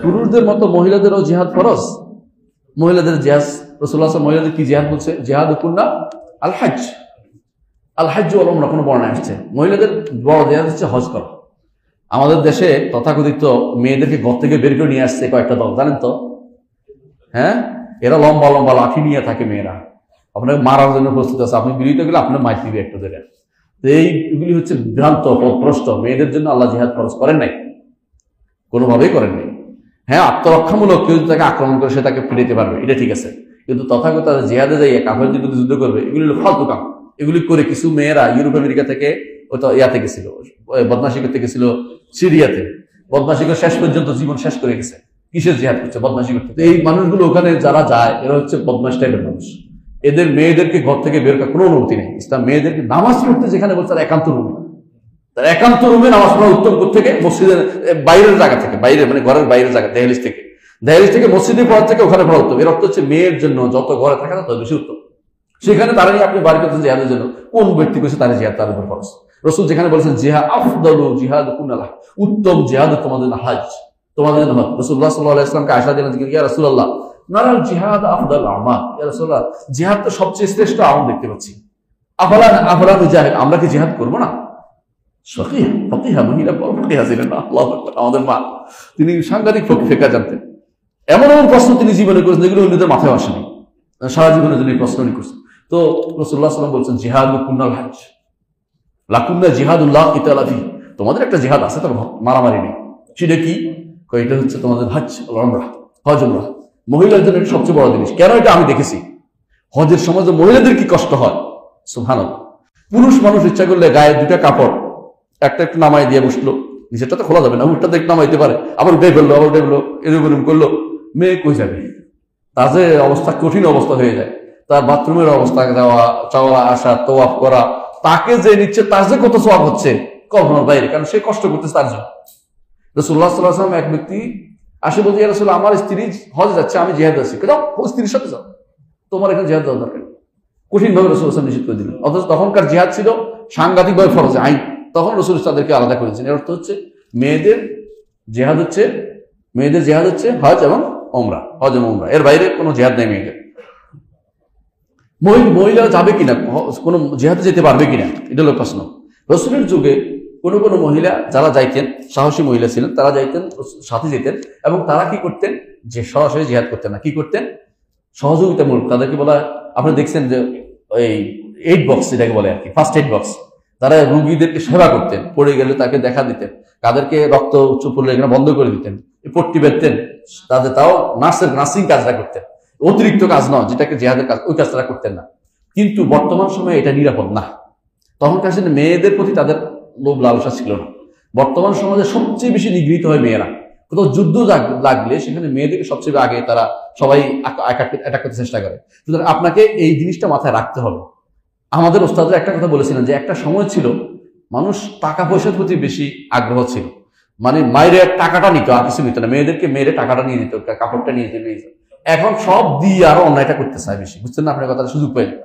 পুরুষদের মতো মহিলাদেরও জিহাদ ফরজ। মহিলাদের জিহাদ, রাসূলুল্লাহ সাল্লাল্লাহু আলাইহি ওয়াসাল্লাম মহিলাদের কি জিহাদ বলছে? জিহাদ কুন্না আল হজ, আল হজ ওয়াল উমরা কোনো বর্ণনা আসছে। মহিলাদের বড় জিহাদ হচ্ছে হজ করা। আমাদের দেশে তথাকথিত মেয়েদেরকে ঘর থেকে বের করে নিয়ে আসছে কয়েকটা দল, জানেন তো? হ্যাঁ, এরা লম্বা লম্বা লাঠি নিয়ে থাকে মেয়েরা, আপনাকে মারার জন্য প্রস্তুত আছে। আপনি বিরোধিতা করলে আপনার মাইর দিবে একটা ধরে। তো এইগুলি হচ্ছে ভ্রান্ত পথভ্রষ্ট। মেয়েদের জন্য আল্লাহ জিহাদ ফরজ করেন নাই, কোনোভাবেই করেন নাই। হ্যাঁ, আত্মরক্ষামূলক কেউ যদি তাকে আক্রমণ করে সে তাকে ফিরাইতে পারবে, এটা ঠিক আছে। কিন্তু তথাগত জিহাদে যাইয়ে কাফের বিরুদ্ধে যুদ্ধ করবে, এগুলি হলো ফালতু কাম। এগুলি করে কিছু মেয়েরা ইউরোপ আমেরিকা থেকে ইয়াতে গেছিল, বদমাশি করতে গেছিল সিরিয়াতে। বদমাশি করে শেষ পর্যন্ত জীবন শেষ করে গেছে। কিসের জিহাদ করছে? বদমাশি করতে। এই মানুষগুলো ওখানে যারা যায় এরা হচ্ছে বদমাশ টাইপের মানুষ। এদের মেয়েদেরকে ঘর থেকে বের করার কোনো অনুমতি নেই। ইসলাম মেয়েদেরকে নামাজ পড়তে যেখানে বলছে তার একান্ত রুমে, তার একান্ত রুমে নামাজ পড়া উত্তম থেকে মসজিদের বাইরের জায়গা থেকে, বাইরে মানে ঘরের বাইরের জায়গা, দেহলিজ থেকে মসজিদে পড়ার থেকে ওখানে পড়া উত্তম। এর অর্থ হচ্ছে মেয়ের জন্য যত ঘরে থাকা তত বেশি উত্তম। সেখানে তারা নিয়ে আপনি বাড়ি করছেন জিহাদের জন্য, কোন ব্যক্তি করছে তার জিহাদ তার উপর খরচ। রাসূল যেখানে বলেছেন জিহাদ আফদালু জিহাদ কুনালা, উত্তম জিহাদ তোমাদের হজ, তোমাদের জন্য হজ। রাসূলুল্লাহ সাল্লাল্লাহু আলাইহি ওয়াসাল্লামকে আয়েশা দিলেন, ইয়া রাসূলুল্লাহ নারাল জিহাদ আফদাল আমাল, ইয়া রাসূলুল্লাহ জিহাদ তো সবচেয়ে শ্রেষ্ঠ আমল দেখতে পাচ্ছি। আফলা মুজাহিদ, আমরা কি জিহাদ করব না? ফকিহা মহিলা বড় ফকিহা ছিলেন না, আল্লাহু আকবার। আমাদের মা, তিনি সাংঘাতিক ফিকহ জানতেন। এমন এমন প্রশ্ন তিনি জীবনে করেছেন যেগুলো অন্যদের মাথায় আসেনি, সারা জীবনের জন্য এই প্রশ্ন উনি করছেন। তো রাসূলুল্লাহ সাল্লাল্লাহু আলাইহি ওয়াসাল্লাম বলছেন জিহাদ কুন্নাল হজ লাকুন্না জিহাদুল্লাহ কিতালা ফি, তোমাদের একটা জিহাদ আছে, তবে মারামারি নেই। সেটা কি? এটা হচ্ছে তোমাদের হজ উমরা, হজ উমরা। মহিলাদের জন্য এটা সবচেয়ে বড় জিনিস। কেন? এটা আমি দেখেছি হজের সময় যে মহিলাদের কি কষ্ট হয়, সুবহানাল্লাহ। পুরুষ মানুষ ইচ্ছা করলে গায়ে দুটা কাপড় একটা একটু নামাই দিয়ে বসলো, নিচেরটা তো খোলা যাবে না, উঠটা একটু নামাইতে পারে, আবার উঠে ফেললো, আবার উঠে ফেললো, এরকম করলো। মেয়ে কই যাবে? তার যে অবস্থা, কঠিন অবস্থা হয়ে যায়। তার বাথরুমের অবস্থা, যাওয়া চাওয়া আসা, তোয়াফ করা, তাকে যে নিচ্ছে তার যে কত সওয়াব হচ্ছে কল্পনার বাইরে, কারণ সে কষ্ট করতেছে তার জন্য। রাসূলুল্লাহ সাল্লাল্লাহু আলাইহি ওয়াসাল্লাম এক ব্যক্তি আসে বলছে, ইয়া রাসূলুল্লাহ আমার স্ত্রী হজ যাচ্ছে, আমি জিহাদে আছি। যাও স্ত্রীর সাথে যাও, তোমার এখানে জিহাদ দেওয়া দরকার। কঠিন ভাবে রাসূলুল্লাহ সাল্লাল্লাহু আলাইহি ওয়াসাল্লাম নিষেধ করে দিলেন। অথচ তখনকার জিহাদ ছিল সাংঘাতিকভাবে ফরজ আইন। তখন রাসূল তাদেরকে আলাদা করেছেন। এর অর্থ হচ্ছে মেয়েদের জিহাদ হচ্ছে হজ এবং উমরা, হজ এবং উমরা, এর বাইরে কোনো জিহাদ নেই মেয়েদের। মহিলা যাবে কিনা, কোন জিহাদে যেতে পারবে কিনা, এটা হলো প্রশ্ন। রাসূলের যুগে কোন মহিলা যারা যাইতেন, সাহসী মহিলা ছিলেন, তারা যাইতেন, সাথে যেতেন, এবং তারা কি করতেন? যে সরাসরি জিহাদ করতেন না, কি করতেন? সহযোগিতামূলক। তাদেরকে বলা, আপনি দেখছেন যে ওই এইড বক্স যেটাকে বলে আর কি, ফার্স্ট এইড বক্স, তারা রুগীদেরকে সেবা করতেন, পড়ে গেলে তাকে দেখা দিতেন, তাদেরকে রক্ত উচ্চ পড়লে এখানে বন্ধ করে দিতেন, পট্টি বেঁধতেন, তাদের তাও নার্সিং কাজটা করতেন, অতিরিক্ত কাজ নয় যেটাকে জিহাদের কাজ, ওই কাজ তারা করতেন না। কিন্তু বর্তমান সময়ে এটা নিরাপদ না। তখনকার দিনে মেয়েদের প্রতি তাদের লোভ লালসা ছিল না। বর্তমান সমাজে সবচেয়ে বেশি নিগৃহীত হয় মেয়েরা। কোথাও যুদ্ধ লাগলে সেখানে মেয়েদেরকে সবচেয়ে আগে তারা সবাই অ্যাটাক করতে চেষ্টা করে। সুতরাং আপনাকে এই জিনিসটা মাথায় রাখতে হবে। আমাদের ওস্তাদরা একটা কথা বলেছিলেন যে একটা সময় ছিল মানুষ টাকা পয়সার প্রতি বেশি আগ্রহ ছিল, মানে মায়ের টাকাটা নিত, আর কিছু নিত না, মেয়েদেরকে মেয়ের টাকাটা নিয়ে নিত, কাপড়টা নিয়ে যেতে। এখন সব দিয়ে আরো অন্যায়টা করতে চায় বেশি, বুঝছেন না? আপনার কথাটা সুযোগ পাইনি,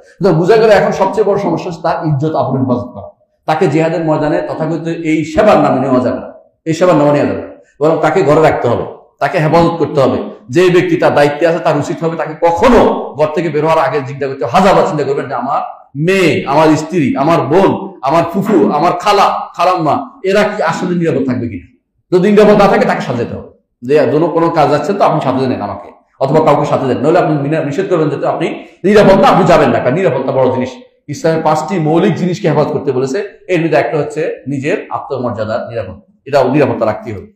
বুঝা গেল এখন সবচেয়ে বড় সমস্যা হচ্ছে তার ইজ্জত আবরুর হেফাজত করা। তাকে জিহাদের ময়দানে তথাকথিত এই সেবার নামে নেওয়া যাবে না, এই সেবার নামে নেওয়া যাবে না, বরং তাকে ঘরে রাখতে হবে, তাকে হেফাজত করতে হবে। যে ব্যক্তি তার দায়িত্বে আছে তার উচিত হবে তাকে কখনো ঘর থেকে বের হওয়ার আগে জিজ্ঞাসা করতে, হাজারবার চিন্তা করবেন যে আমার মেয়ে, আমার স্ত্রী, আমার বোন, আমার ফুফু, আমার খালাম্মা, এরা কি আসলে নিরাপদ থাকবে কিনা। যদি নিরাপদ না থাকে তাকে সাজাতে হবে যে কোনো কাজ যাচ্ছেন তো আপনি সাথে নেন আমাকে, অথবা কাউকে সাথে দেন, নইলে আপনি নিষেধ করবেন যে আপনি নিরাপদ না, আপনি যাবেন না। কারণ নিরাপত্তা বড় জিনিস। ইসলামের 5টি মৌলিক জিনিসকে হেফাজত করতে বলেছে। এর মধ্যে একটা হচ্ছে নিজের আত্মমর্যাদার নিরাপত্তা, এটা নিরাপত্তা রাখতেই হবে।